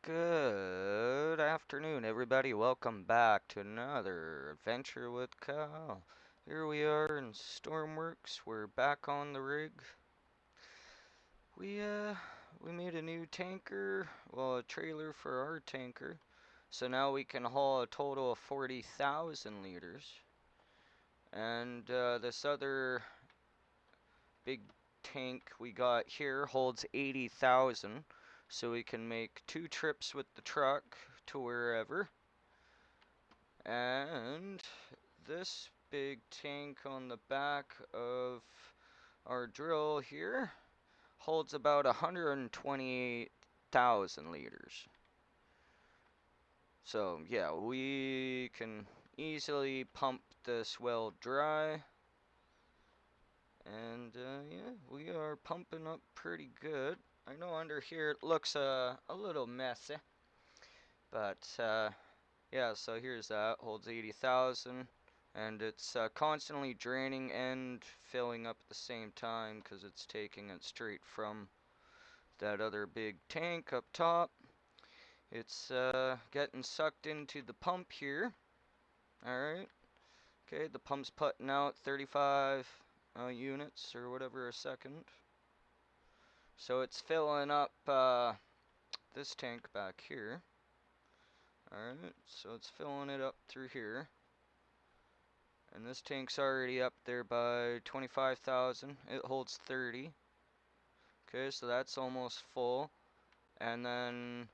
Good afternoon, everybody. Welcome back to another adventure with Kyle. Here we are in Stormworks. We're back on the rig. We uh we made a new tanker, well, a trailer for our tanker. So now we can haul a total of 40,000 liters. And this other big tank we got here holds 80,000. So we can make 2 trips with the truck to wherever. And this big tank on the back of our drill here holds about 128,000 liters. So yeah, we can easily pump this well dry. And yeah, we are pumping up pretty good. I know under here it looks a little messy, but yeah, so here's that, holds 80,000, and it's constantly draining and filling up at the same time because it's taking it straight from that other big tank up top. It's getting sucked into the pump here. Alright, okay, the pump's putting out 35 units or whatever a second. So it's filling up this tank back here. Alright, so it's filling it up through here. And this tank's already up there by 25,000. It holds 30. Okay, so that's almost full. And then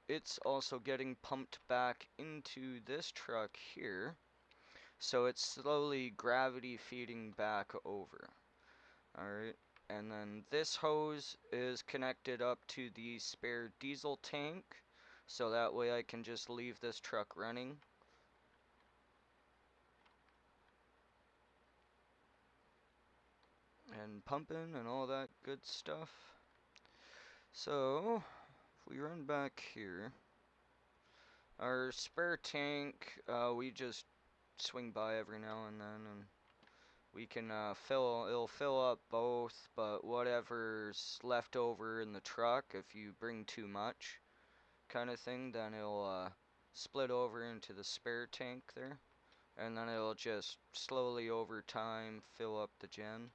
it's also getting pumped back into this truck here. So it's slowly gravity feeding back over. Alright, and then this hose is connected up to the spare diesel tank. So that way I can just leave this truck running. And pumping and all that good stuff. So, if we run back here, our spare tank, we just swing by every now and then, and we can it'll fill up both, but whatever's left over in the truck, if you bring too much, kind of thing, then it'll split over into the spare tank there, and then it'll just slowly over time fill up the gen.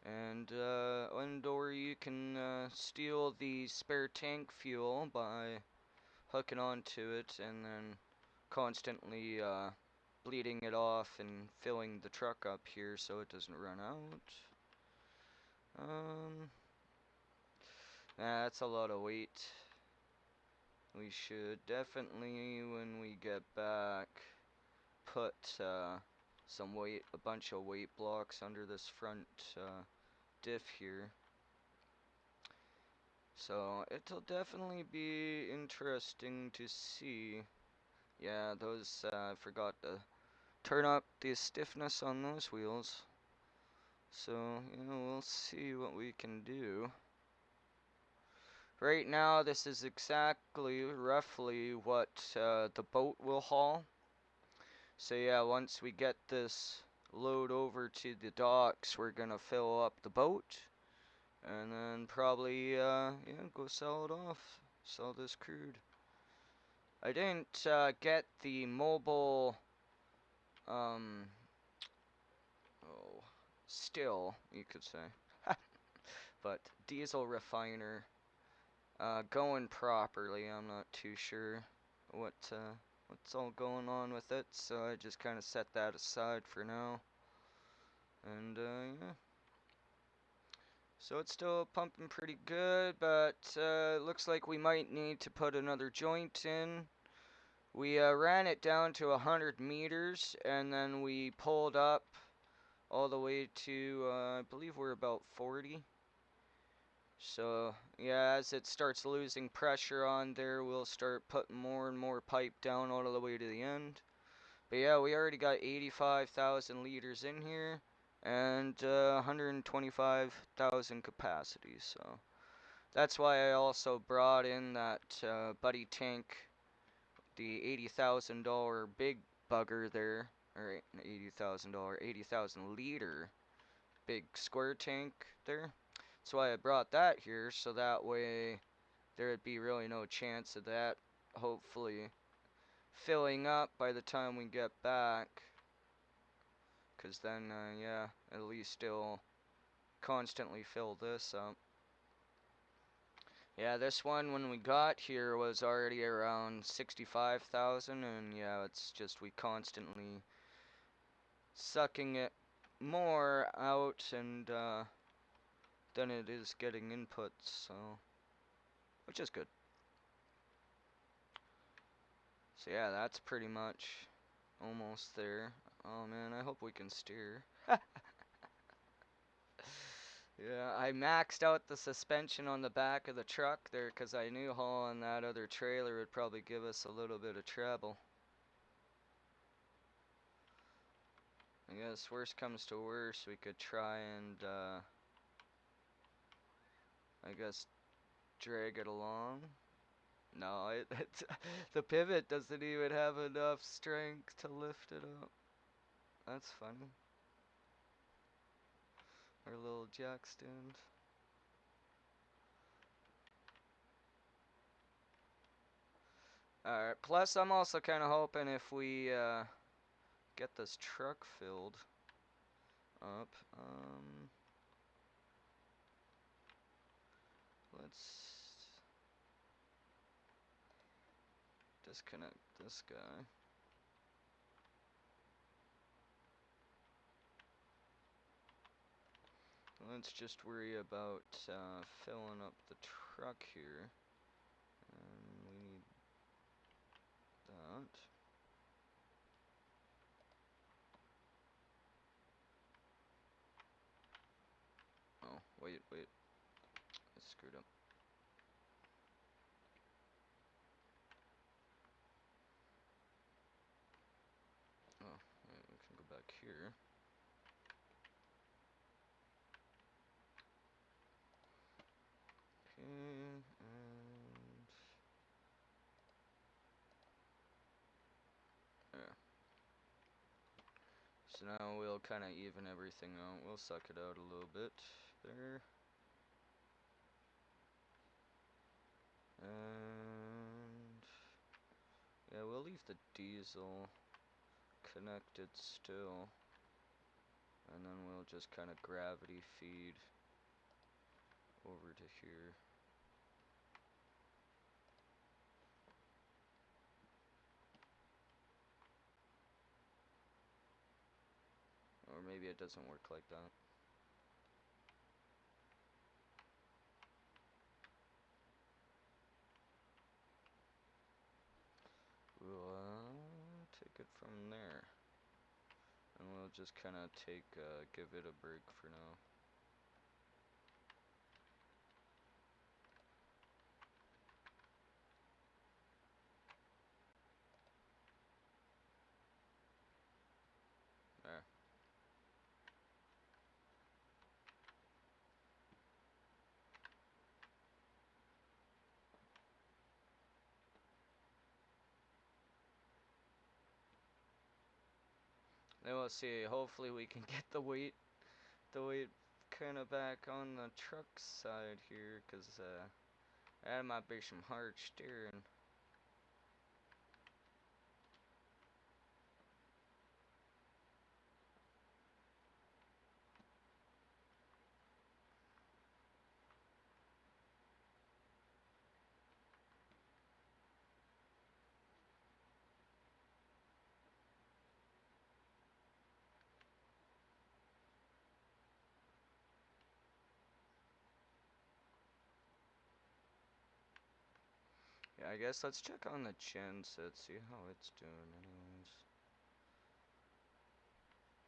And or you can steal the spare tank fuel by hooking onto it and then constantly bleeding it off and filling the truck up here so it doesn't run out. That's a lot of weight. We should definitely, when we get back, put a bunch of weight blocks under this front diff here. So it'll definitely be interesting to see. Yeah, those, I forgot to turn up the stiffness on those wheels. So, we'll see what we can do. Right now, this is exactly, roughly what the boat will haul. So yeah, once we get this load over to the docks, we're gonna fill up the boat. And then probably, go sell it off. Sell this crude. I didn't get the mobile, um, still, you could say, but diesel refiner going properly. I'm not too sure what's all going on with it, so I just kind of set that aside for now. And yeah. So it's still pumping pretty good, but looks like we might need to put another joint in. We ran it down to 100 meters, and then we pulled up all the way to, I believe we're about 40. So, yeah, as it starts losing pressure on there, we'll start putting more and more pipe down all the way to the end. But yeah, we already got 85,000 liters in here, and 125,000 capacity, so that's why I also brought in that buddy tank, the $80,000 big bugger there, or $80,000, 80,000 liter big square tank there. That's why I brought that here, so that way there'd be really no chance of that hopefully filling up by the time we get back. Because then, yeah, at least it'll constantly fill this up. Yeah, this one when we got here was already around 65,000, and yeah, it's just we constantly sucking it more out and than it is getting inputs, so which is good. So yeah, that's pretty much almost there. Oh man, I hope we can steer. Yeah, I maxed out the suspension on the back of the truck there because I knew hauling that other trailer would probably give us a little bit of trouble. I guess worst comes to worst, we could try and, I guess, drag it along. No, the pivot doesn't even have enough strength to lift it up. That's funny. Our little jack stand. Alright, plus I'm also kind of hoping if we get this truck filled up, let's disconnect this guy. Let's just worry about filling up the truck here. And we need that. Oh, wait. I screwed up. Oh, wait, we can go back here. Okay, and there. So now we'll kind of even everything out. We'll suck it out a little bit there. And yeah, we'll leave the diesel connected still. And then we'll just kind of gravity feed over to here. Or maybe it doesn't work like that. We'll take it from there. And we'll just kind of give it a break for now. There. Then we'll see. Hopefully we can get the weight kind of back on the truck side here, cause that might be some hard steering. Yeah, I guess let's check on the genset, see how it's doing anyways.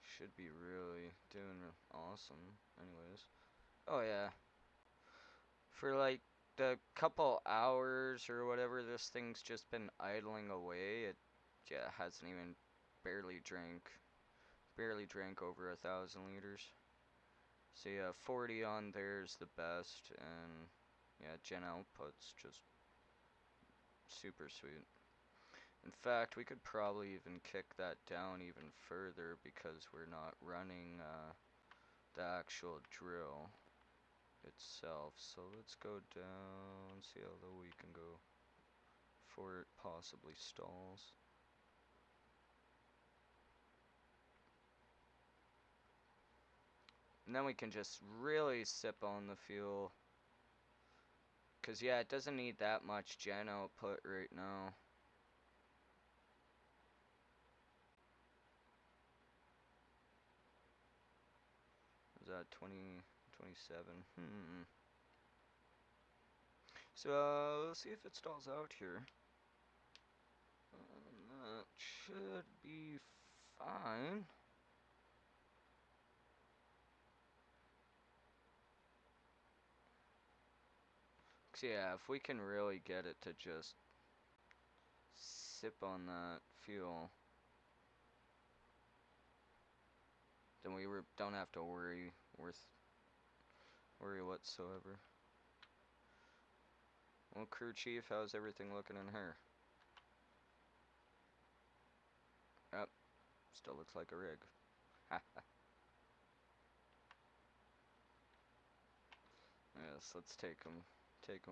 Should be really doing awesome anyways. Oh yeah. For like the couple hours or whatever this thing's just been idling away, it yeah, hasn't even barely drank over 1,000 liters. So yeah, 40 on there is the best, and yeah, gen output's just super sweet. In fact, we could probably even kick that down even further because we're not running the actual drill. itself. So let's go down, see how low we can go before it possibly stalls. And then we can just really sip on the fuel. Because, yeah, it doesn't need that much gen output right now. Is that 20, 27? So, let's see if it stalls out here. That should be fine. So yeah, if we can really get it to just sip on that fuel, then we don't have to worry whatsoever. Well, crew chief, how's everything looking in here? Yep, still looks like a rig. Yes, let's take him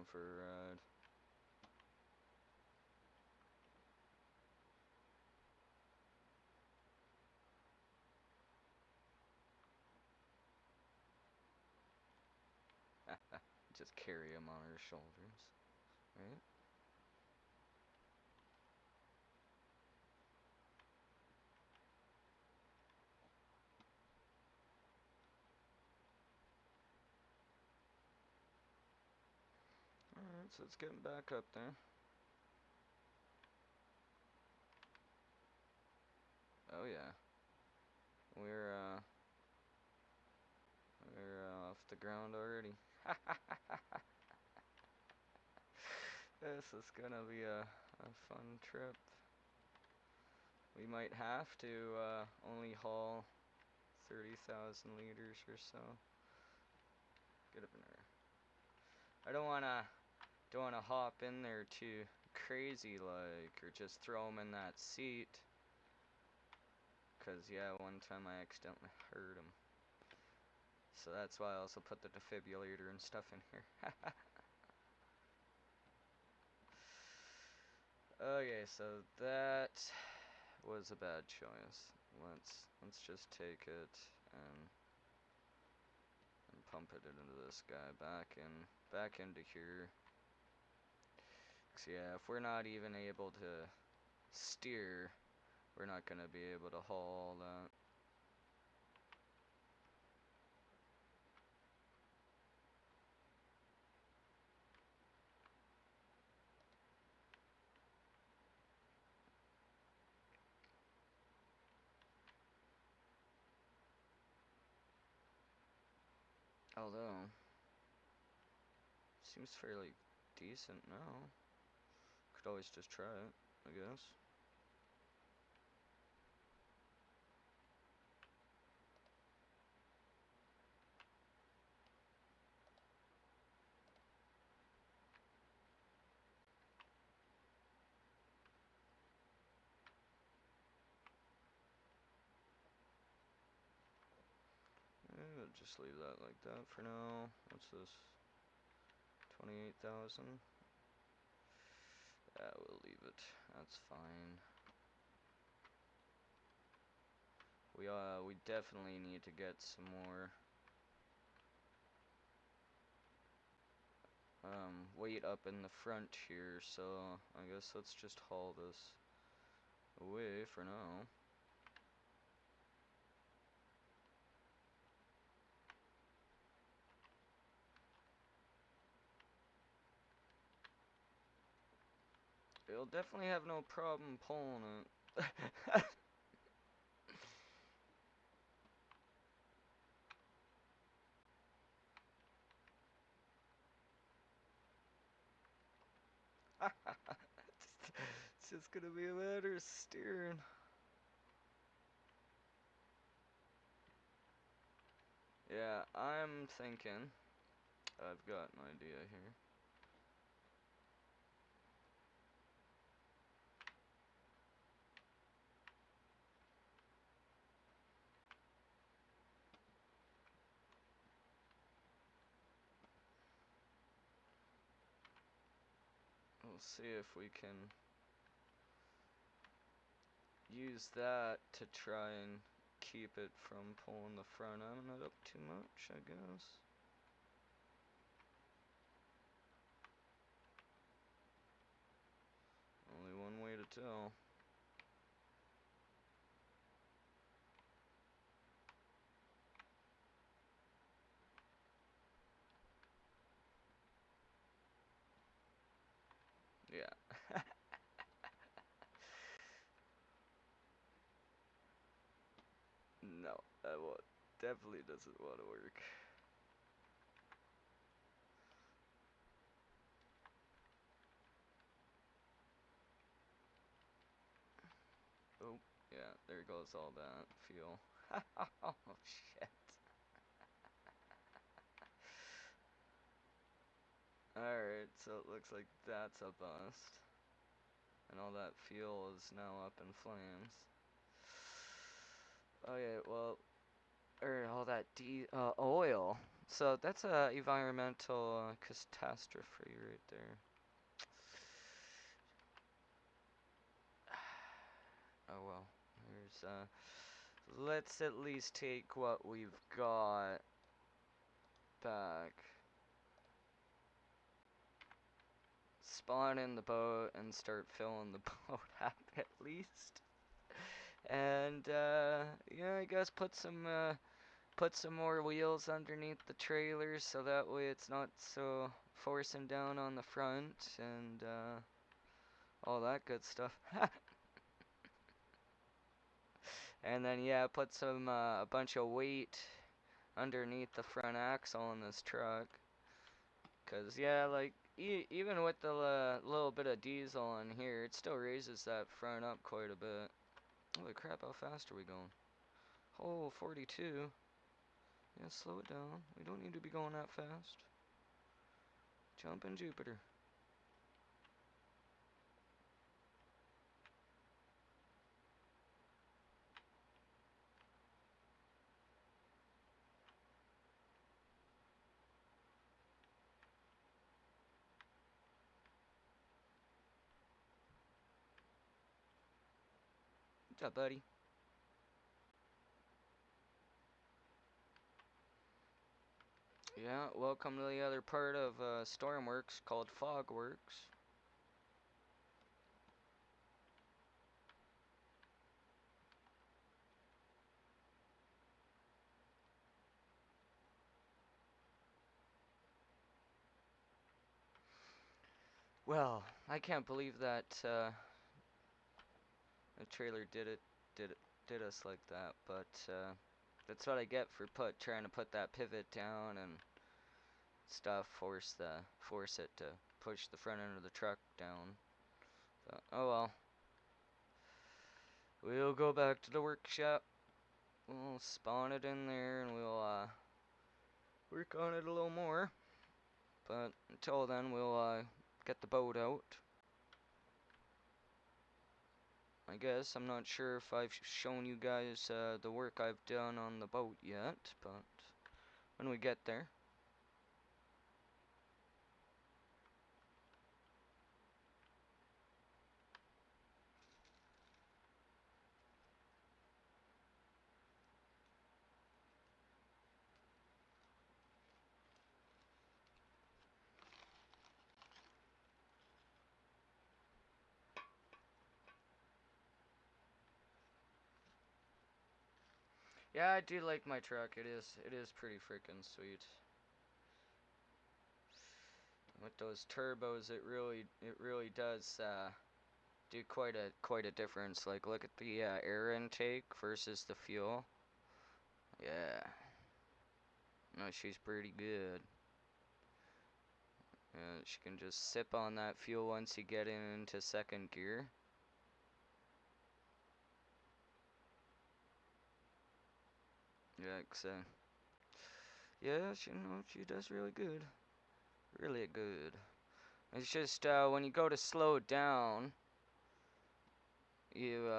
for a ride. Just carry him on our shoulders, right? Alright, so it's getting back up there. Oh yeah. We're off the ground already. This is gonna be a fun trip. We might have to only haul 30,000 liters or so. Get up in there. I don't wanna hop in there too crazy like, or just throw him in that seat. Cause yeah, one time I accidentally hurt him. So that's why I also put the defibrillator and stuff in here. Okay, so that was a bad choice. Let's just take it and pump it into this guy back into here. 'Cause yeah, if we're not even able to steer, we're not gonna be able to haul all that. Although, seems fairly decent now. Could always just try it, I guess. We'll just leave that like that for now. What's this? 28,000? Yeah, we'll leave it. That's fine. We definitely need to get some more weight up in the front here, so I guess let's just haul this away for now. It'll definitely have no problem pulling it. It's just gonna be a matter of steering. Yeah, I'm thinking I've got an idea here. see if we can use that to try and keep it from pulling the front end up too much, I guess. Only one way to tell. Yeah. No, that one definitely doesn't want to work. Oh, yeah, there goes all that fuel. Oh, shit. Alright, so it looks like that's a bust. And all that fuel is now up in flames. Oh yeah, well, all that oil. So that's a environmental catastrophe right there. Oh well, there's let's at least take what we've got back. Spawn in the boat and start filling the boat up at least. And yeah, I guess put some more wheels underneath the trailers so that way it's not so forcing down on the front and all that good stuff. And then yeah, put some a bunch of weight underneath the front axle in this truck. Cause yeah, like even with the little bit of diesel in here, it still raises that front up quite a bit. Holy crap, how fast are we going? Oh, 42. Yeah, slow it down. We don't need to be going that fast. Jump in Jupiter. What's up, buddy? Yeah, welcome to the other part of stormworks called fogworks. Well, I can't believe that the trailer did us like that, but that's what I get for trying to put that pivot down and stuff. Force it to push the front end of the truck down. But, oh well. We'll go back to the workshop. We'll spawn it in there and we'll work on it a little more. But until then, we'll get the boat out. I guess I'm not sure if I've shown you guys the work I've done on the boat yet, but when we get there. Yeah, I do like my truck. It is pretty freaking sweet. With those turbos, it really does do quite a difference. Like look at the air intake versus the fuel. Yeah. No, she's pretty good. She can just sip on that fuel once you get into second gear. Yeah, yeah, she does really good. Really good. It's just when you go to slow down, you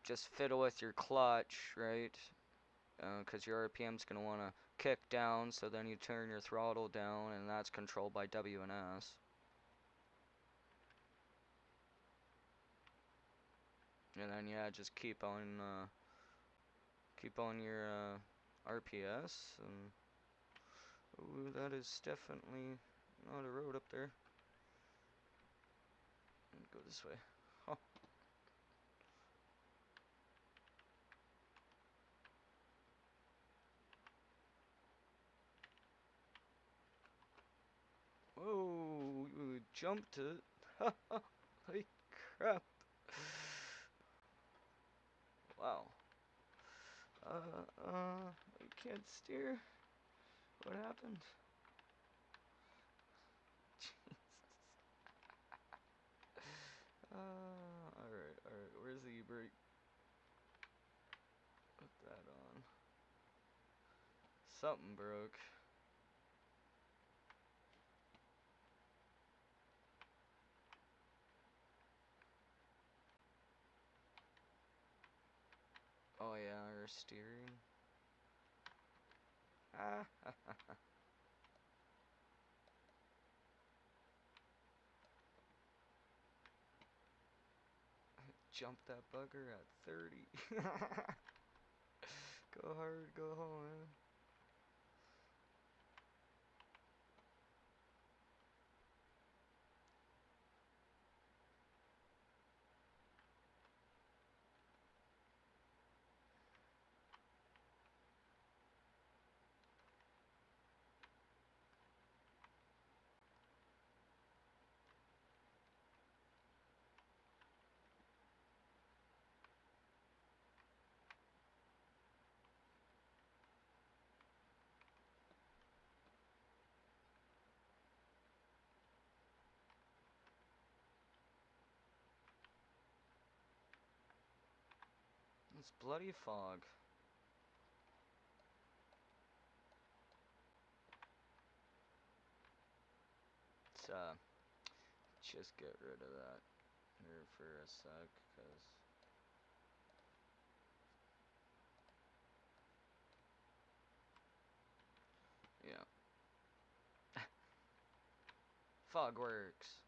just fiddle with your clutch, right? Because your RPM's going to want to kick down, so then you turn your throttle down, and that's controlled by W and S. And then yeah, just keep on your RPS, and ooh, that is definitely not a road up there. Go this way. Huh. Whoa, you jumped it. Holy crap. Wow. I can't steer. What happened? Jesus. Alright. Where's the e-brake? Put that on. Something broke. Oh yeah, our steering. Ah. Jump that bugger at 30. Go hard, go home, man. It's bloody fog. Let's just get rid of that here for a sec, cause yeah. Fogworks.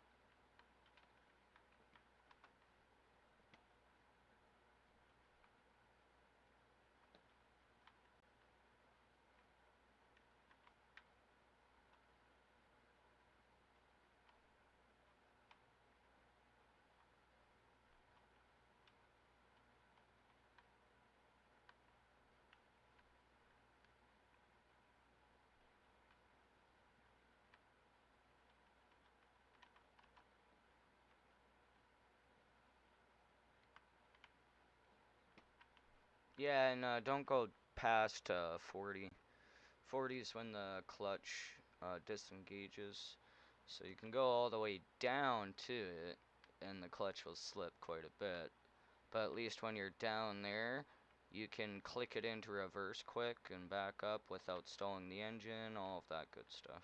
Yeah, and don't go past 40. 40 is when the clutch disengages. So you can go all the way down to it, and the clutch will slip quite a bit. But at least when you're down there, you can click it into reverse quick and back up without stalling the engine, all of that good stuff.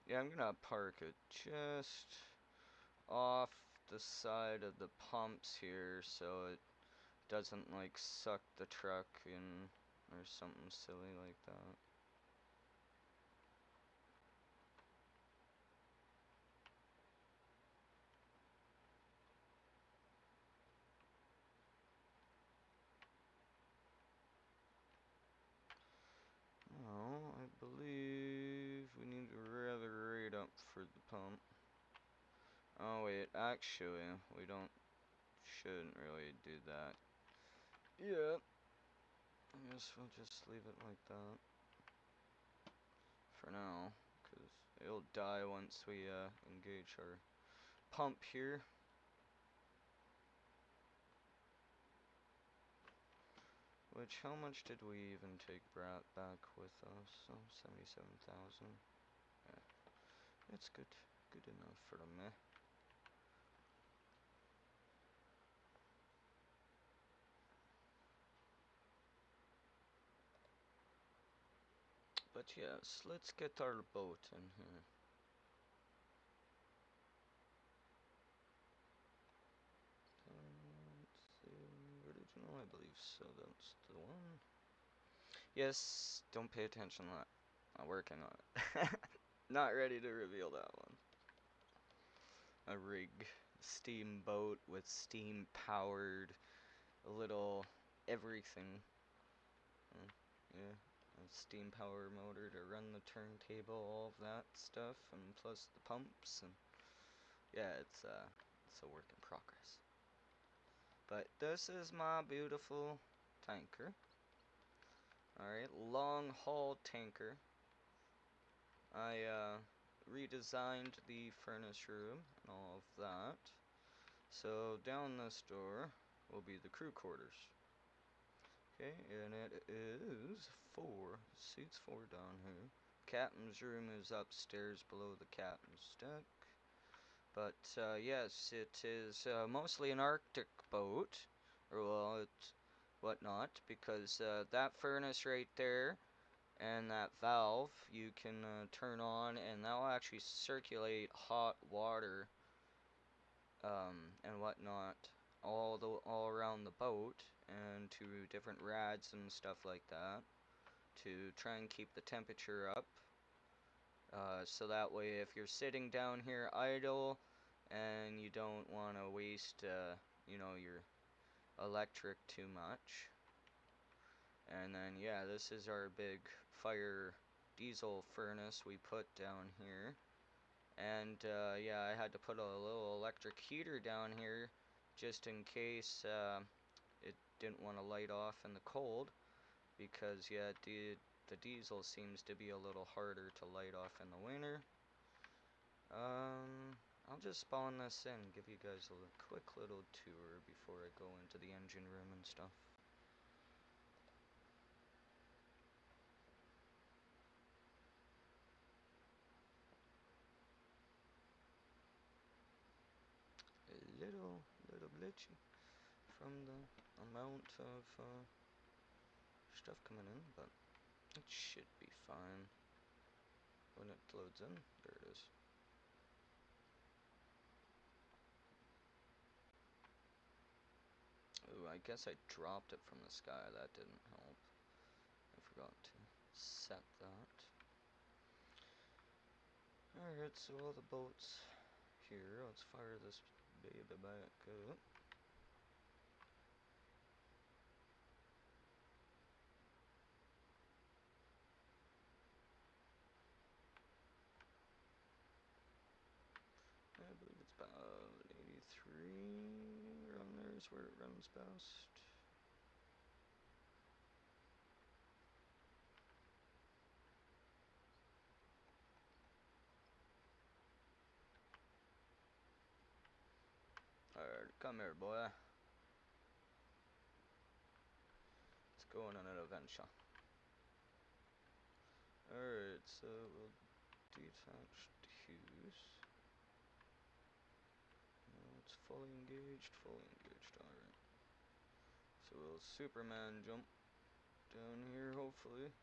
Yeah, I'm gonna park it just off the side of the pumps here so it doesn't like suck the truck in or something silly like that. Oh, I believe we need to rev it right up for the pump. Oh wait, actually, we shouldn't really do that. Yeah, I guess we'll just leave it like that for now, because it'll die once we engage our pump here. Which, how much did we even take Brat back with us? Oh, 77,000. Yeah, it's good enough for me. But yes, let's get our boat in here. Let's see, original, I believe so. That's the one. Yes, don't pay attention to that. I'm working on it. Not ready to reveal that one. A rig, steamboat with steam powered, a little everything. Yeah, a steam power motor to run the turntable, all of that stuff, and plus the pumps, and yeah, it's a work in progress. But this is my beautiful tanker. Alright, long haul tanker. I redesigned the furnace room and all of that. So down this door will be the crew quarters. Okay, and it is seats four down here. Captain's room is upstairs below the captain's deck. But yes, it is mostly an Arctic boat, or well, it's whatnot, because that furnace right there and that valve you can turn on, and that'll actually circulate hot water and whatnot all around the boat and to different rads and stuff like that to try and keep the temperature up. So that way, if you're sitting down here idle and you don't want to waste, your electric too much. And then, yeah, this is our big fire diesel furnace we put down here. And, yeah, I had to put a little electric heater down here just in case it didn't want to light off in the cold. Because, yeah, the diesel seems to be a little harder to light off in the winter. I'll just spawn this in, give you guys a quick little tour before I go into the engine room and stuff. A little glitchy from the amount of stuff coming in, but it should be fine when it loads in. There it is. Ooh, I guess I dropped it from the sky. That didn't help. I forgot to set that. Alright, so all the boats here. Let's fire this baby back up. I believe it's about 83 around there is where it runs best. Alright, come here, boy. Let's go on an adventure. Alright, so we'll detach the hughes. It's fully engaged, alright. So we'll Superman jump down here, hopefully.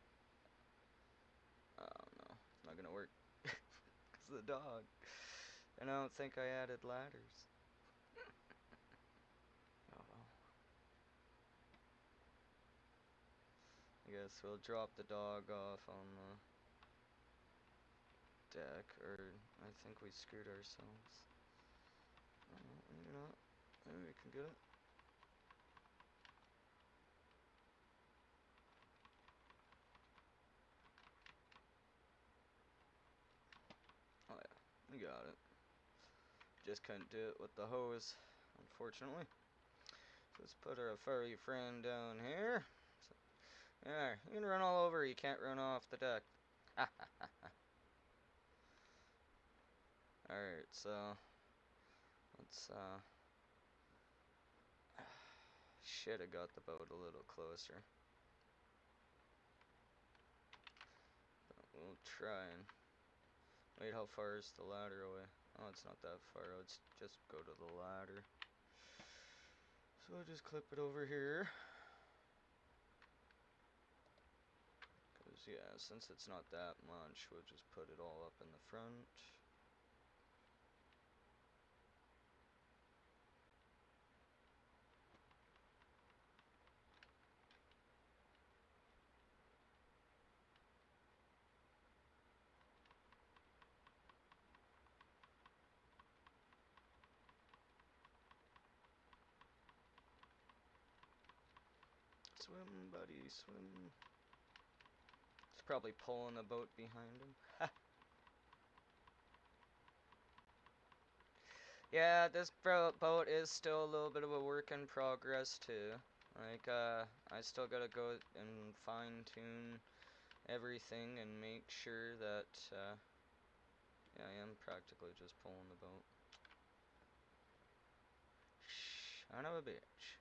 Oh no, it's not gonna work. Because of the dog. And I don't think I added ladders. Oh well. I guess we'll drop the dog off on the deck, or I think we screwed ourselves. Oh, maybe not. Maybe we can get it. Oh yeah, we got it. Just couldn't do it with the hose, unfortunately. So let's put our furry friend down here. So, yeah, you can run all over, you can't run off the deck. Alright, so let's should have got the boat a little closer. But we'll try and wait, how far is the ladder away? Oh, it's not that far. Let's just go to the ladder. So I'll just clip it over here. Because yeah, since it's not that much, we'll just put it all up in the front. Swim, buddy, swim. He's probably pulling a boat behind him. Yeah, this boat is still a little bit of a work in progress too. Like, I still gotta go and fine tune everything and make sure that, yeah, I am practically just pulling the boat. Son of a bitch.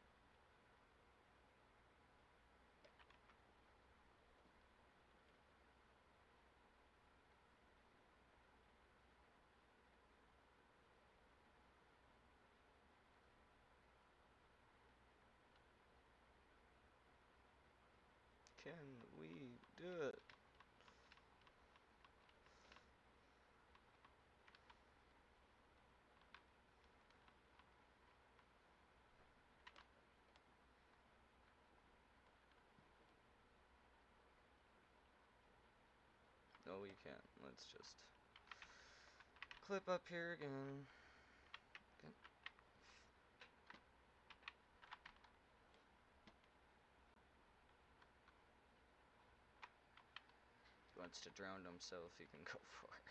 Can we do it? No, we can't. Let's just clip up here again. Okay. He wants to drown himself, he can go for it.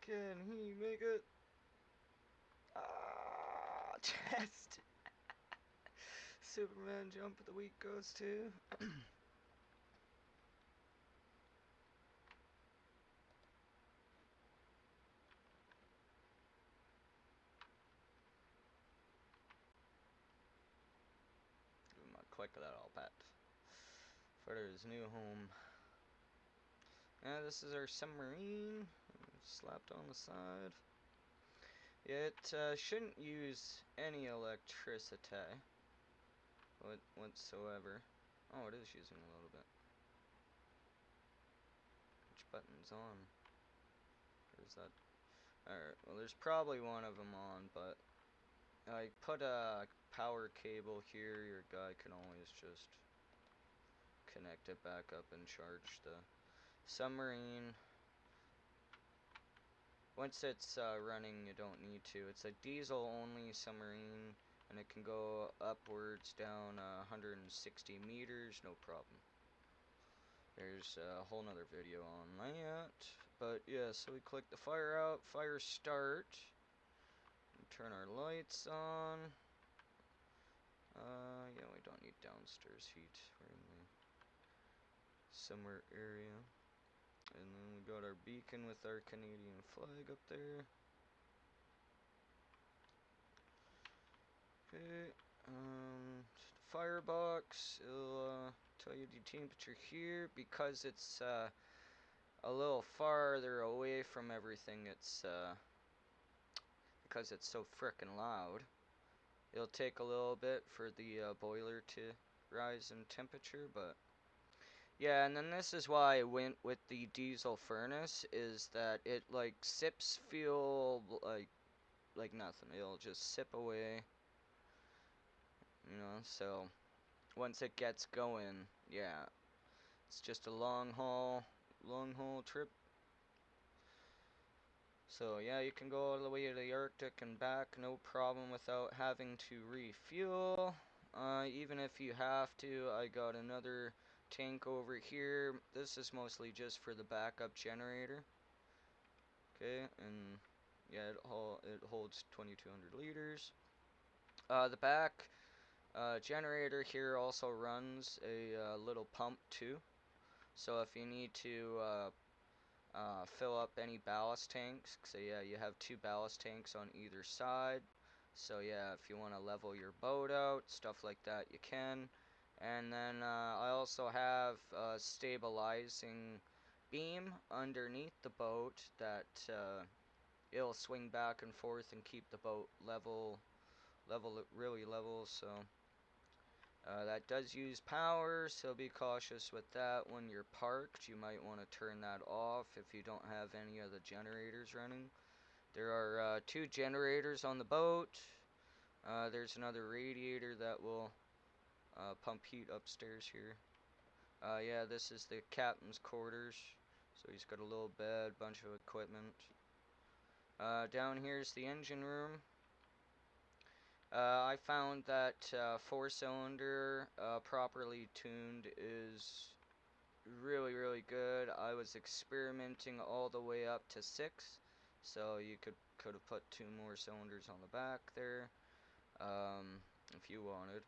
Can he make it? Ah, chest. Superman jump of the week goes to. Give him a quick little pet for his new home. Yeah, this is our submarine. Slapped on the side. It shouldn't use any electricity whatsoever. Oh, it is using a little bit. Which button's on? Or is that? Alright, well, there's probably one of them on, but I put a power cable here. Your guy can always just connect it back up and charge the submarine. Once it's running, you don't need to. It's a diesel-only submarine, and it can go upwards down 160 meters, no problem. There's a whole nother video on that. But yeah, so we click the fire out, fire start, and turn our lights on. Yeah, we don't need downstairs heat. We're in the summer area. And then we got our beacon with our Canadian flag up there. Okay, firebox, it'll tell you the temperature here. Because it's a little farther away from everything, it's because it's so frickin' loud. It'll take a little bit for the boiler to rise in temperature, but yeah, and then this is why I went with the diesel furnace, is that it like sips fuel like nothing. It'll just sip away, you know, so once it gets going, yeah, it's just a long haul trip. So yeah, you can go all the way to the Arctic and back, no problem, without having to refuel. Even if you have to, I got another tank over here. This is mostly just for the backup generator. Okay, and yeah, it holds 2,200 liters. The back generator here also runs a little pump too. So if you need to fill up any ballast tanks. So yeah, you have 2 ballast tanks on either side. So yeah, if you want to level your boat out, stuff like that, you can. And then I also have a stabilizing beam underneath the boat that it'll swing back and forth and keep the boat really level. So that does use power, so be cautious with that when you're parked. You might want to turn that off if you don't have any of the generators running. There are 2 generators on the boat. There's another radiator that will pump heat upstairs here. Yeah, this is the captain's quarters. So he's got a little bed, bunch of equipment. Down here's the engine room. I found that 4-cylinder properly tuned is really good. I was experimenting all the way up to 6, so you could have put 2 more cylinders on the back there if you wanted.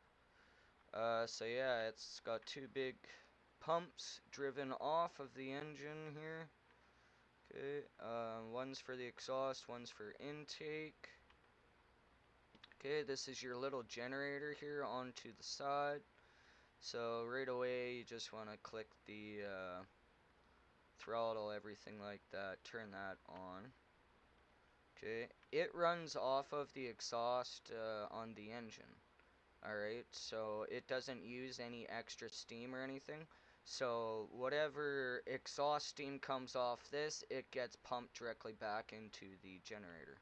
So yeah, it's got 2 big pumps driven off of the engine here. Okay, one's for the exhaust, one's for intake. Okay, this is your little generator here onto the side. So right away you just want to click the throttle, everything like that, turn that on. Okay, it runs off of the exhaust on the engine. Alright, so it doesn't use any extra steam or anything. So whatever exhaust steam comes off this, it gets pumped directly back into the generator.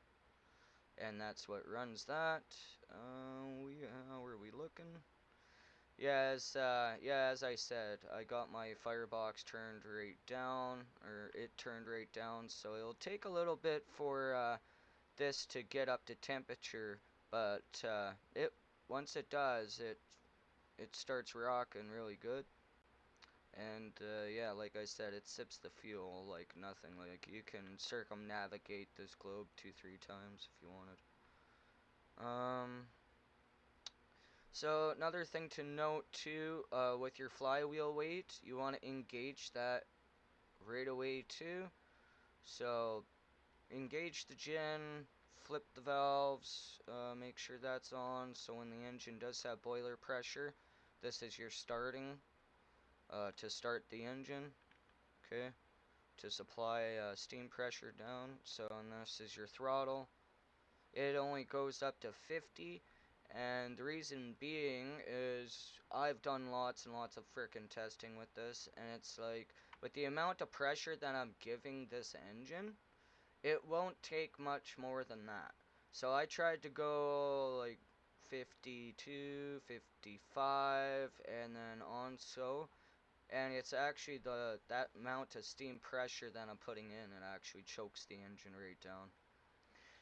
And that's what runs that. How are we looking? Yeah, as I said, I got my firebox turned right down, or it turned right down, so it'll take a little bit for this to get up to temperature, but it once it does, it starts rocking really good. And yeah, like I said, it sips the fuel like nothing. Like you can circumnavigate this globe 2-3 times if you wanted. So another thing to note too, with your flywheel weight, you want to engage that right away too. So engage the gen, flip the valves, make sure that's on, so when the engine does have boiler pressure, this is your starting, to start the engine, okay, to supply steam pressure down. So and this is your throttle. It only goes up to 50, and the reason being is I've done lots and lots of frickin' testing with this, and it's like, with the amount of pressure that I'm giving this engine, it won't take much more than that. So I tried to go like 52, 55, and then on so, and it's actually that amount of steam pressure that I'm putting in, it actually chokes the engine right down.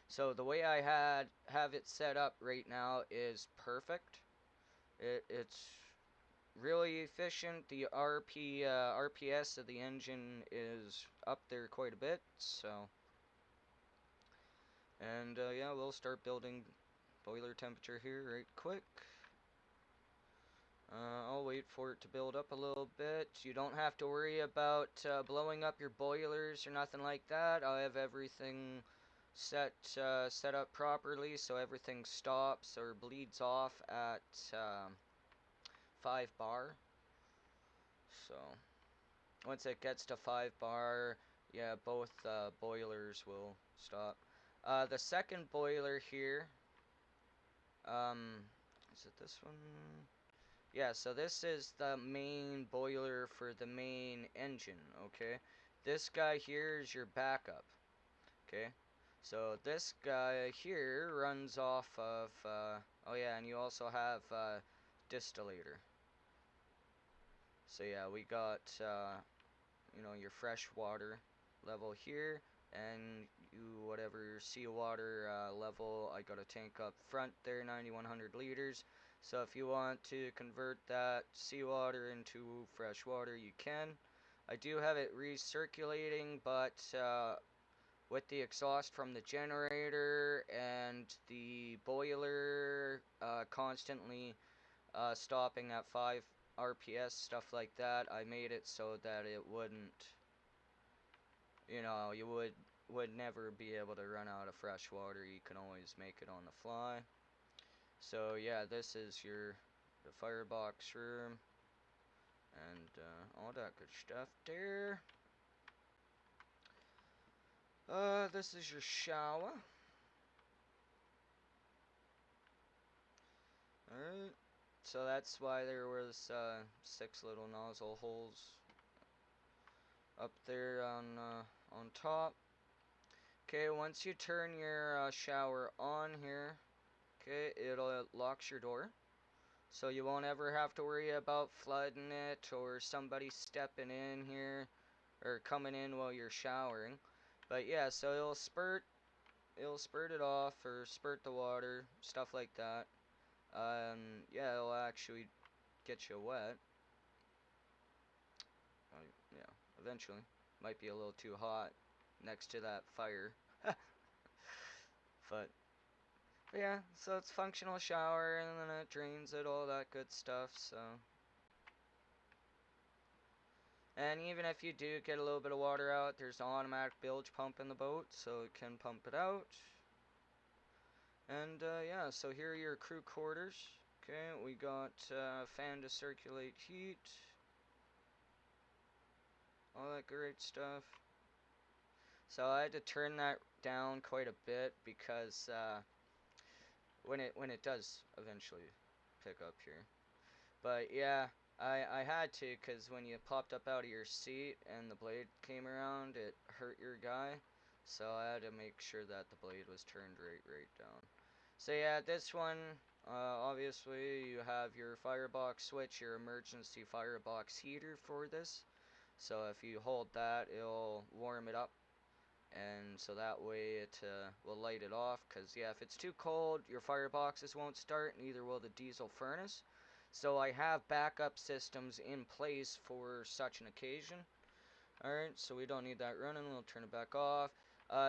So the way I have it set up right now is perfect. It's really efficient. The RPS of the engine is up there quite a bit. So, and yeah, we'll start building boiler temperature here right quick. I'll wait for it to build up a little bit. You don't have to worry about blowing up your boilers or nothing like that. I have everything set up properly, so everything stops or bleeds off at 5 bar. So once it gets to 5 bar, yeah, both boilers will stop. The second boiler here, is it this one? Yeah, so this is the main boiler for the main engine, okay? This guy here is your backup, okay? So this guy here runs off of, oh yeah, and you also have distillator. So yeah, we got, you know, your fresh water level here, and you, whatever your seawater level, I got a tank up front there, 9,100 liters. So if you want to convert that seawater into fresh water, you can. I do have it recirculating, but with the exhaust from the generator and the boiler constantly stopping at 5 RPS, stuff like that, I made it so that you know, you would never be able to run out of fresh water. You can always make it on the fly. So yeah, this is the firebox room and all that good stuff there. This is your shower. Alright. So that's why there was 6 little nozzle holes up there on top. Okay, once you turn your shower on here, okay, it locks your door. So you won't ever have to worry about flooding it or somebody stepping in here or coming in while you're showering. But yeah, so it'll spurt it off or spurt the water, stuff like that. Yeah, it'll actually get you wet. Yeah, eventually. Might be a little too hot next to that fire. but, but yeah, so it's functional shower and then it drains it, all that good stuff, so. And even if you do get a little bit of water out, there's an automatic bilge pump in the boat, so it can pump it out. And yeah, so here are your crew quarters. Okay, we got fan to circulate heat. All that great stuff. So I had to turn that down quite a bit because when it does eventually pick up here. But yeah, I had to because when you popped up out of your seat and the blade came around, it hurt your guy. So I had to make sure that the blade was turned right down. So yeah, this one, obviously you have your firebox switch, your emergency firebox heater for this. So if you hold that, it'll warm it up, and so that way it will light it off. Because yeah, if it's too cold, your fireboxes won't start, neither will the diesel furnace. So I have backup systems in place for such an occasion. Alright, so we don't need that running, we'll turn it back off.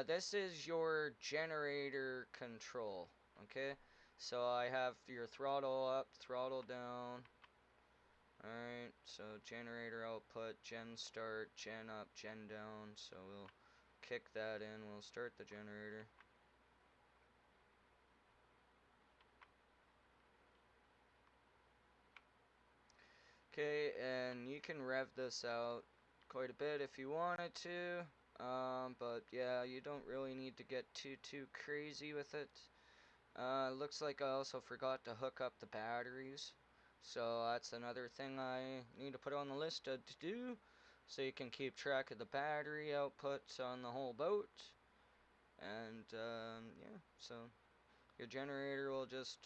This is your generator control, okay? So I have your throttle up, throttle down. Alright, so generator output, gen start, gen up, gen down. So we'll kick that in, we'll start the generator. Okay, and you can rev this out quite a bit if you wanted to. But yeah, you don't really need to get too crazy with it. Looks like I also forgot to hook up the batteries. So that's another thing I need to put on the list to do. So you can keep track of the battery output on the whole boat. And yeah, so your generator will just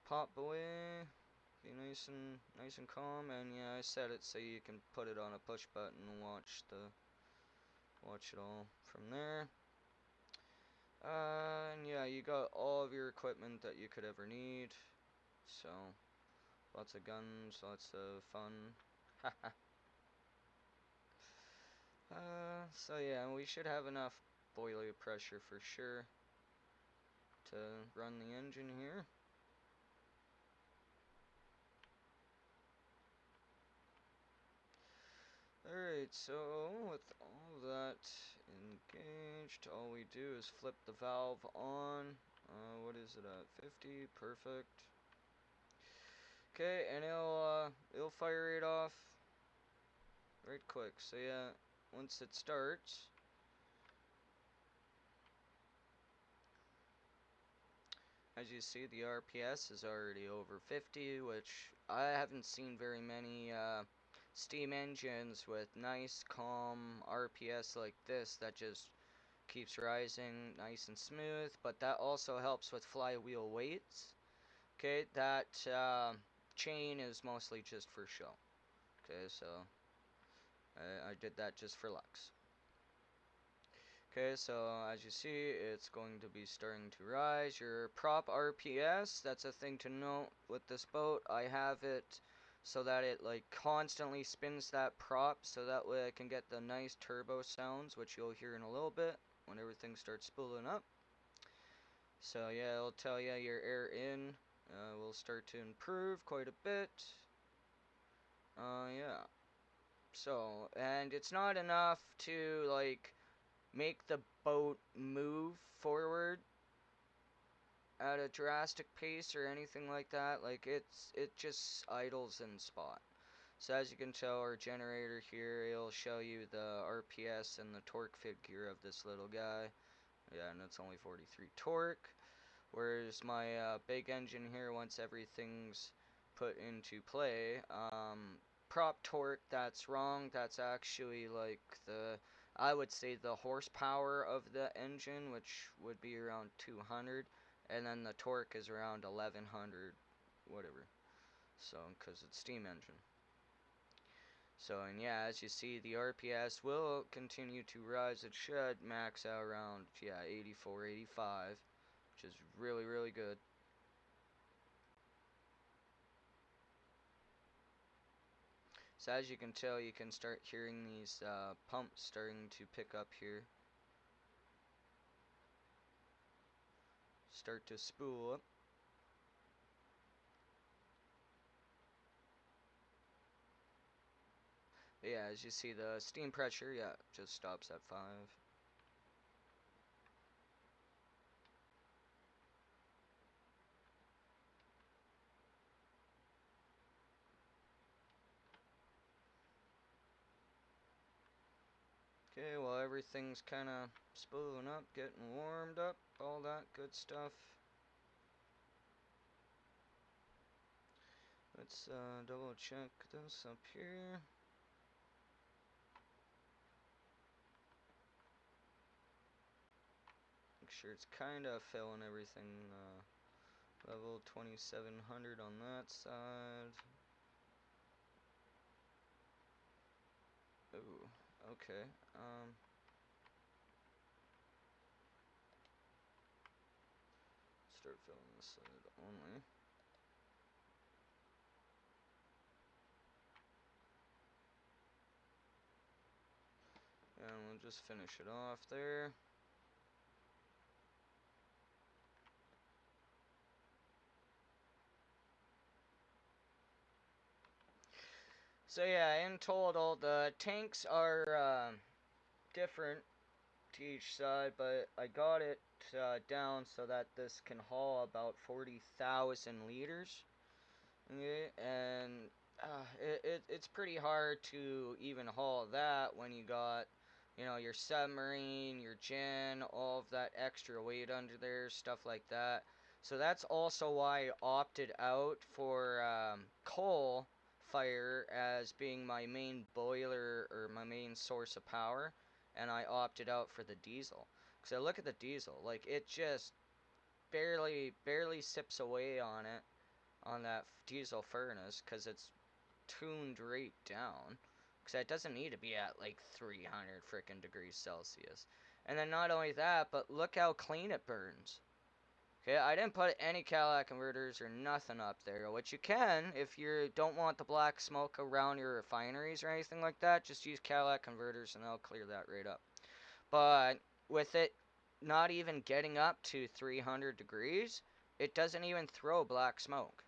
pop away, be nice and calm. And yeah, I set it so you can put it on a push button and watch it all from there. And yeah, you got all of your equipment that you could ever need. So, lots of guns, lots of fun. So yeah, we should have enough boiler pressure for sure to run the engine here. Alright, so with all that engaged, all we do is flip the valve on. What is it at? 50? Perfect. Okay, and it'll fire it off right quick. So yeah, once it starts, as you see, the RPS is already over 50, which I haven't seen very many steam engines with nice, calm RPS like this that just keeps rising nice and smooth. But that also helps with flywheel weights. Okay, that chain is mostly just for show. Okay, so I did that just for looks. Okay, so as you see, it's going to be starting to rise. Your prop RPS, that's a thing to note with this boat. I have it so that it like constantly spins that prop, so that way I can get the nice turbo sounds, which you'll hear in a little bit when everything starts spooling up. So yeah, it'll tell you your air in will start to improve quite a bit. Yeah. So, and it's not enough to, like, make the boat move forward at a drastic pace or anything like that. Like, it just idles in spot. So as you can tell, our generator here, it'll show you the RPS and the torque figure of this little guy. Yeah, and it's only 43 torque. Whereas my big engine here, once everything's put into play, prop torque, that's wrong. That's actually like I would say the horsepower of the engine, which would be around 200, and then the torque is around 1100, whatever. So, because it's steam engine. So, and yeah, as you see, the RPS will continue to rise. It should max out around, yeah, 84, 85, which is really, really good. So as you can tell, you can start hearing these pumps starting to pick up here. Start to spool up. But yeah, as you see, the steam pressure, yeah, just stops at 5. Okay, well, everything's kind of spooling up, getting warmed up, all that good stuff. Let's double check this up here. Make sure it's kind of filling everything. Level 2700 on that side. Ooh, okay. Start filling this side only. And we'll just finish it off there. So yeah, in total, the tanks are different to each side, but I got it down so that this can haul about 40,000 liters. Okay, and it's pretty hard to even haul that when you got, you know, your submarine, your gen, all of that extra weight under there, stuff like that. So that's also why I opted out for coal fire as being my main boiler or my main source of power, and I opted out for the diesel. Because I look at the diesel, like it just barely sips away on that diesel furnace because it's tuned right down. Because it doesn't need to be at like 300 frickin' degrees Celsius. And then not only that, but look how clean it burns. Okay, I didn't put any catalytic converters or nothing up there. What you can, if you don't want the black smoke around your refineries or anything like that, just use catalytic converters and they'll clear that right up. But with it not even getting up to 300 degrees, it doesn't even throw black smoke.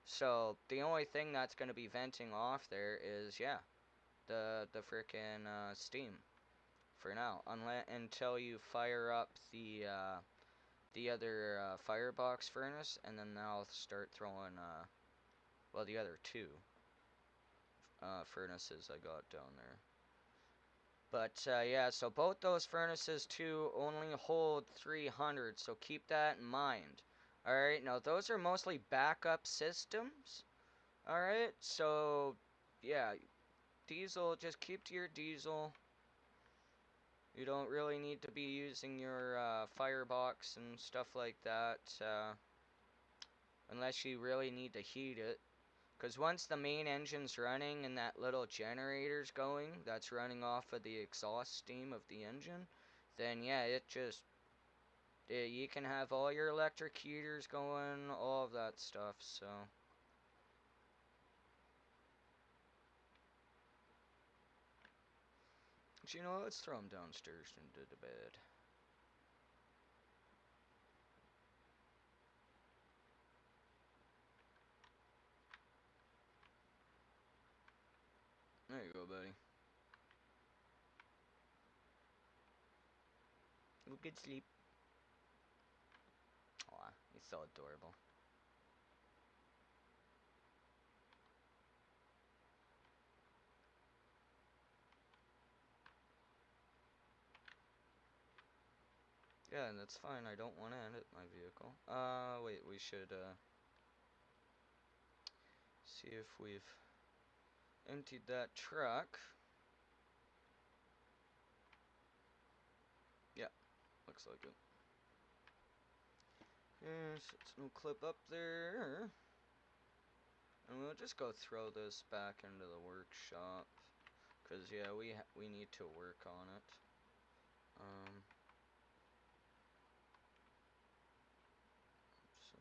So the only thing that's going to be venting off there is, yeah, the frickin' steam for now, until you fire up the other firebox furnace, and then I'll start throwing well, the other two furnaces I got down there. But yeah, so both those furnaces too only hold 300, so keep that in mind. All right, now those are mostly backup systems. All right, so yeah, diesel, just keep to your diesel. You don't really need to be using your firebox and stuff like that unless you really need to heat it. Because once the main engine's running and that little generator's going, that's running off of the exhaust steam of the engine, then yeah, you can have all your electric heaters going, all of that stuff, so. But you know what, let's throw them downstairs into the bed. There you go, buddy. Have a good sleep. Aw, he's so adorable. Yeah, that's fine. I don't want to edit my vehicle. Wait, we should, see if we've emptied that truck. Yeah, looks like it. Yes, it's no clip up there. And we'll just go throw this back into the workshop. Cause yeah, we need to work on it. So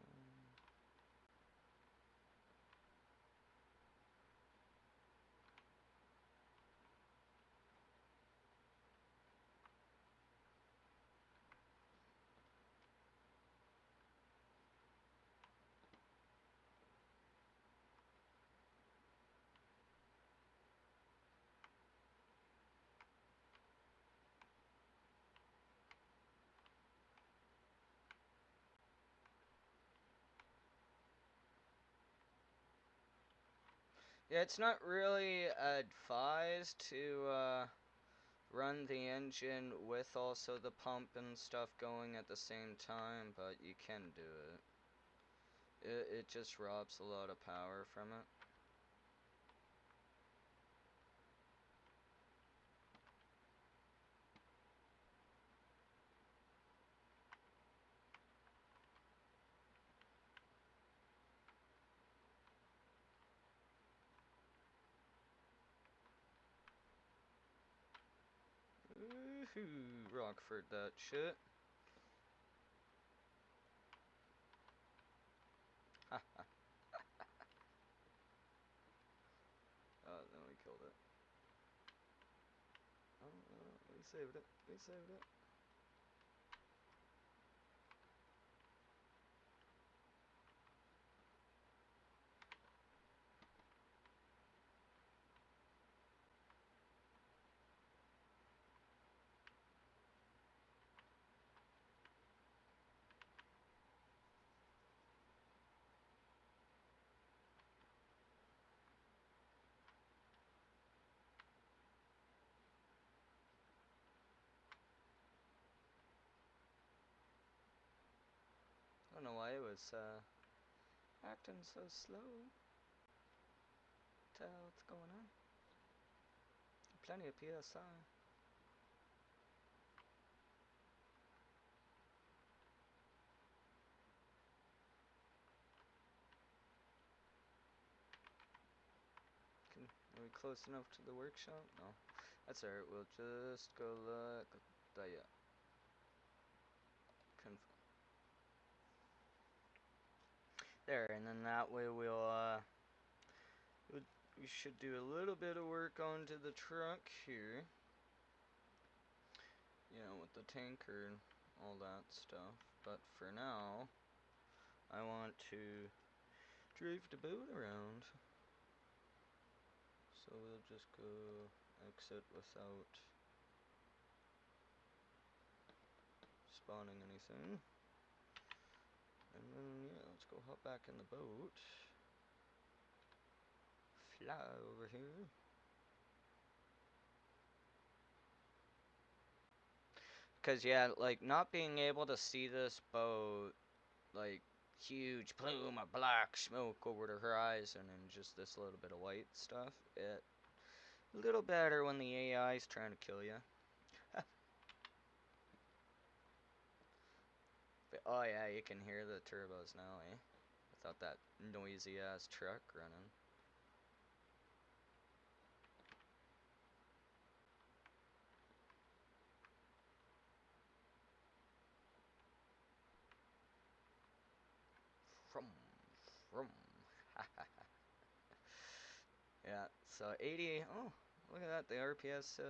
yeah, it's not really advised to run the engine with also the pump and stuff going at the same time, but you can do it. It just robs a lot of power from it. Woohoo! Rockford that shit. Haha. Then we killed it. Oh, we saved it. We saved it. I don't know why it was acting so slow. Tell what's going on. Plenty of PSI. Are we close enough to the workshop? No. That's alright, we'll just go look at the, yeah. There, and then that way we should do a little bit of work onto the truck here. You know, with the tanker and all that stuff. But for now, I want to drive the boat around. So we'll just go exit without spawning anything. And then, yeah, let's go hop back in the boat. Fly over here. Because, yeah, like, not being able to see this boat, like, huge plume of black smoke over the horizon and just this little bit of white stuff, a little better when the AI is trying to kill you. But, oh, yeah, you can hear the turbos now, eh? Without that noisy-ass truck running. From. Yeah, so 80, oh, look at that, the RPS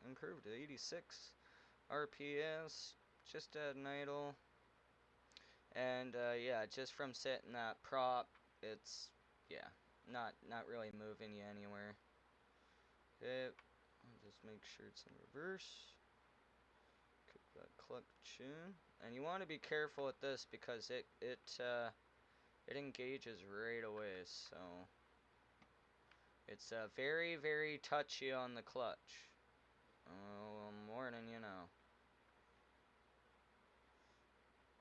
improved to 86 RPS, just at an idle, and yeah, just from setting that prop, it's, yeah, not really moving you anywhere. Okay, I'll just make sure it's in reverse. Kick that clutch in. And you want to be careful with this because it engages right away, so it's very, very touchy on the clutch. Oh, I'm warning you now.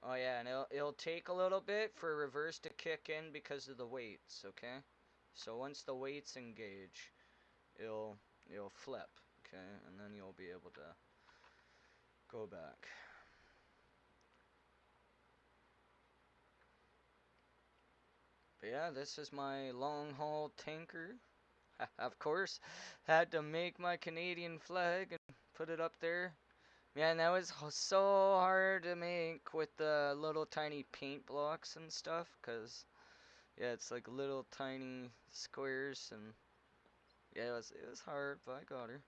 Oh yeah, and it'll take a little bit for reverse to kick in because of the weights, okay? So once the weights engage, it'll flip, okay? And then you'll be able to go back. But yeah, this is my long haul tanker. Of course, had to make my Canadian flag and put it up there. Man, that was so hard to make with the little tiny paint blocks and stuff, cause yeah, it's like little tiny squares, and yeah, it was hard, but I got her.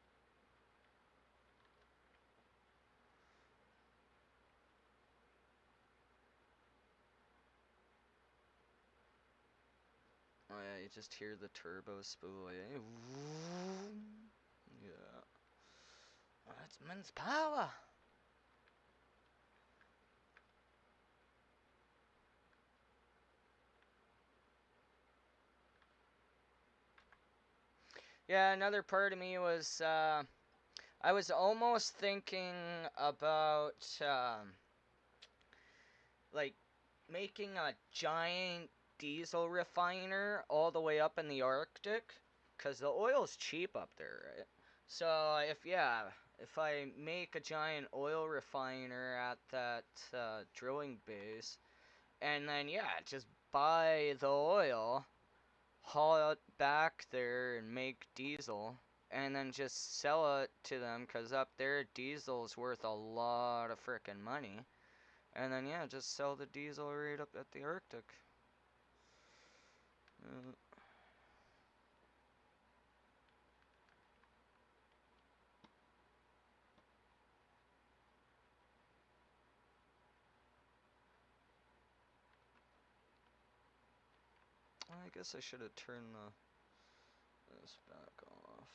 Oh yeah, you just hear the turbo spool, yeah. Yeah. That's men's power. Yeah, another part of me was, I was almost thinking about, like, making a giant diesel refiner all the way up in the Arctic, because the oil's cheap up there, right? So, if I make a giant oil refiner at that drilling base, and then, yeah, just buy the oil, haul it back there and make diesel, and then just sell it to them, because up there diesel's worth a lot of frickin' money. And then yeah, just sell the diesel right up at the Arctic. uh, I guess I should have turned this back off.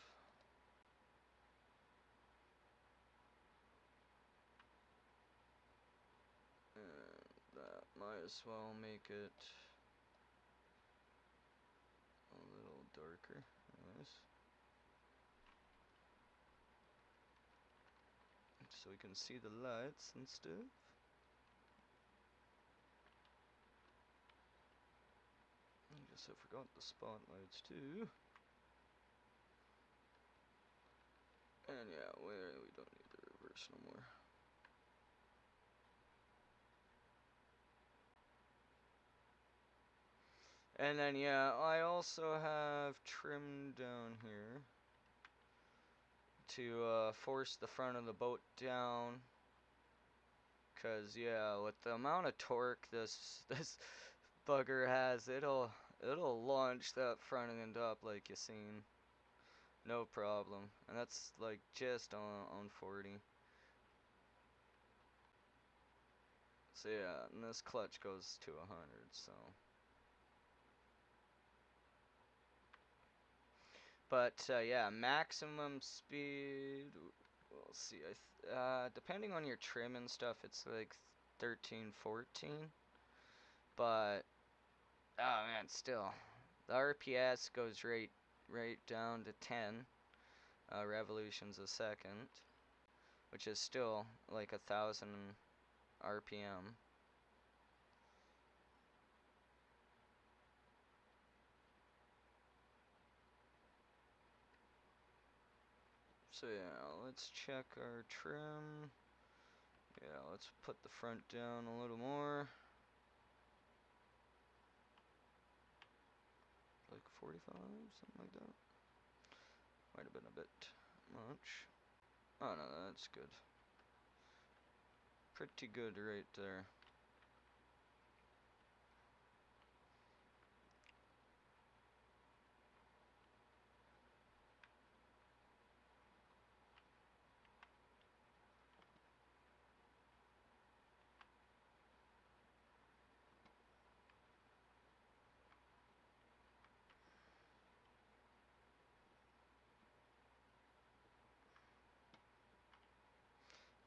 And that might as well make it a little darker. Anyways, so we can see the lights and stuff. I guess I forgot the spotlights too. And yeah, we don't need the reverse no more. And then yeah, I also have trim down here to force the front of the boat down. Cause yeah, with the amount of torque this bugger has, it'll launch that front end up like you seen, no problem. And that's like just on 40. So yeah, and this clutch goes to 100. So, but yeah, maximum speed. We'll see. Depending on your trim and stuff, it's like 13, 14. But oh man, still, the RPS goes right down to 10 revolutions a second, which is still like 1,000 RPM. So yeah, let's check our trim. Yeah, let's put the front down a little more. Like 45, something like that. Might have been a bit much. Oh no, that's good. Pretty good right there.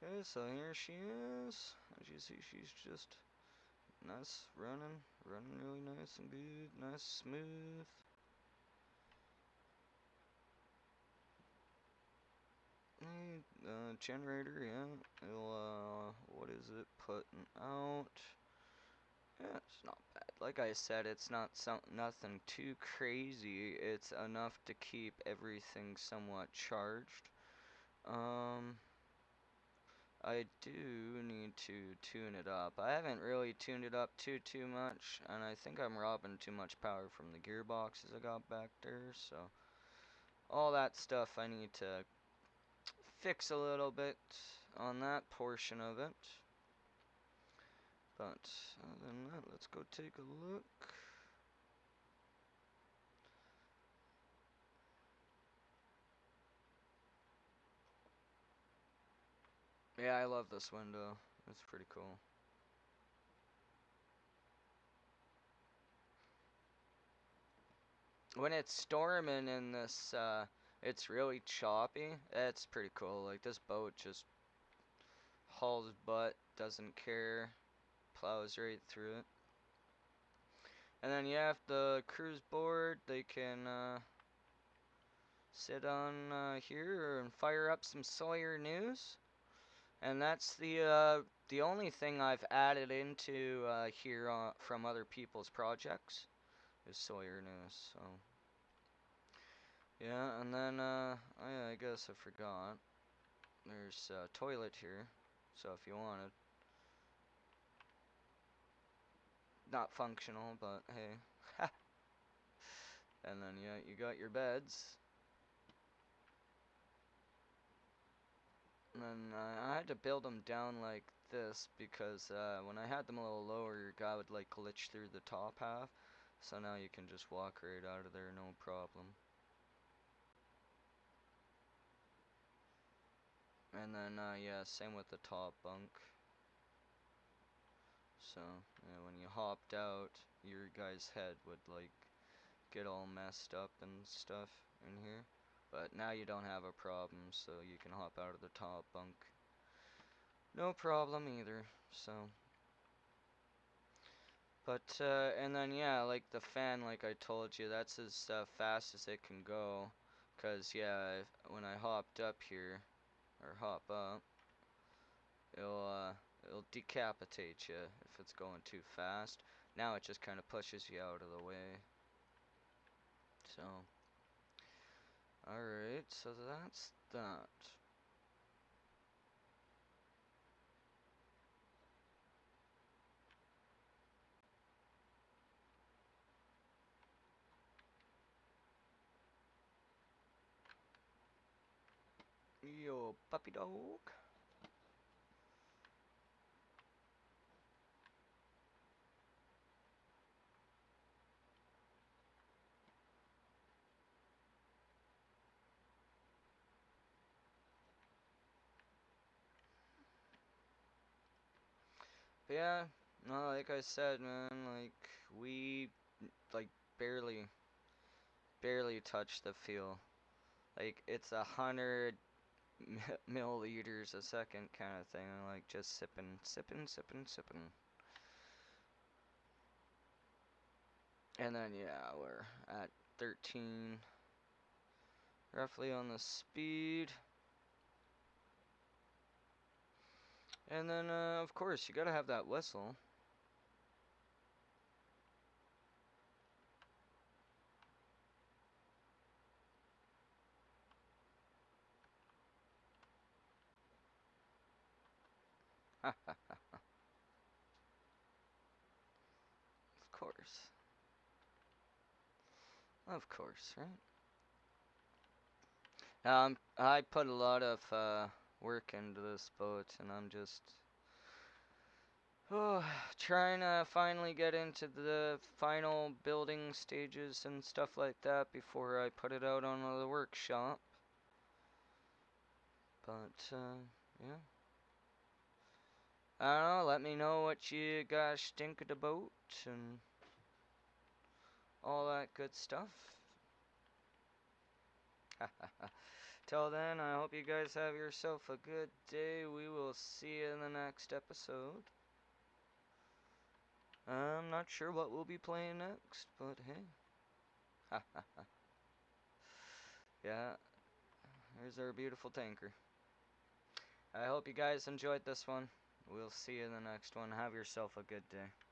Okay, so here she is. As you see, she's just nice running really nice and good, nice smooth. Generator, yeah. It'll, what is it putting out? Yeah, it's not bad. Like I said, it's not nothing too crazy. It's enough to keep everything somewhat charged. I do need to tune it up. I haven't really tuned it up too much, and I think I'm robbing too much power from the gearboxes I got back there, so all that stuff I need to fix a little bit on that portion of it. But other than that, let's go take a look. Yeah, I love this window. It's pretty cool. When it's storming in this, it's really choppy. It's pretty cool. Like, this boat just hauls butt, doesn't care, plows right through it. And then, yeah, if the crew's bored, they can, sit on, here and fire up some Sawyer News. And that's the only thing I've added into, here, from other people's projects is Sawyer News, so. Yeah, and then, I guess I forgot. There's a toilet here, so if you wanted. Not functional, but hey. And then, yeah, you got your beds. And then I had to build them down like this because when I had them a little lower, your guy would like glitch through the top half. So now you can just walk right out of there, no problem. And then, yeah, same with the top bunk. So, yeah, when you hopped out, your guy's head would, like, get all messed up and stuff in here. But now you don't have a problem, so you can hop out of the top bunk. No problem either, so. But, and then, yeah, like the fan, like I told you, that's as fast as it can go. Cause, yeah, when I hopped up here, or hop up, it'll decapitate you if it's going too fast. Now it just kind of pushes you out of the way. So, alright, so that's that. Yo, puppy dog. But yeah, no, like I said, man, like, we, like, barely touched the fuel. Like, it's 100 milliliters a second kind of thing, like, just sipping. And then, yeah, we're at 13, roughly on the speed. And then, of course, you gotta have that whistle. Of course. Of course, right? I put a lot of work into this boat, and I'm just trying to finally get into the final building stages and stuff like that before I put it out on the workshop. But yeah, I don't know. Let me know what you guys think of the boat and all that good stuff. Till then, I hope you guys have yourself a good day. We will see you in the next episode. I'm not sure what we'll be playing next, but hey. Yeah, here's our beautiful tanker. I hope you guys enjoyed this one. We'll see you in the next one. Have yourself a good day.